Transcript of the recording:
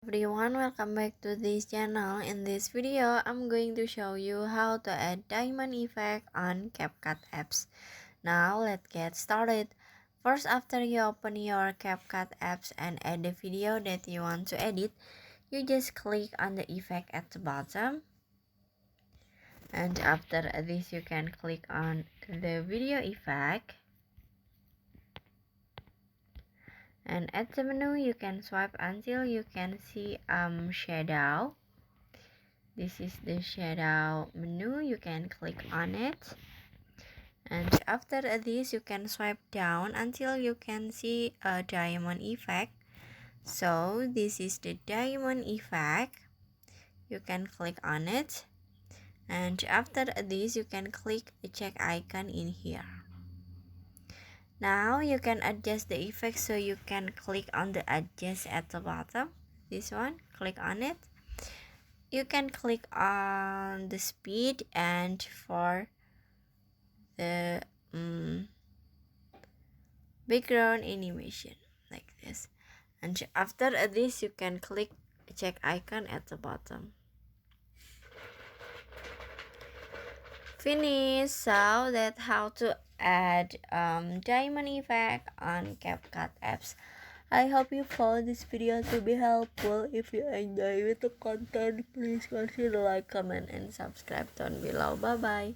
Everyone, welcome back to this channel. In this video, I'm going to show you how to add diamond effect on CapCut apps. Now, let's get started. First, after you open your CapCut apps and add the video that you want to edit, you just click on the effect at the bottom. And after this, you can click on the video effect. And at the menu, you can swipe until you can see shadow. This is the shadow menu. You can click on it. And after this, you can swipe down until you can see a diamond effect. So this is the diamond effect. You can click on it. And after this, you can click the check icon in here. Now you can adjust the effect, so you can click on the adjust at the bottom. This one, click on it. You can click on the speed and for the background animation like this. And after this, you can click check icon at the bottom. Finish. So that's how to add diamond effect on CapCut apps. I hope you found this video to be helpful. If you enjoy with the content, please consider like, comment, and subscribe down below. Bye bye.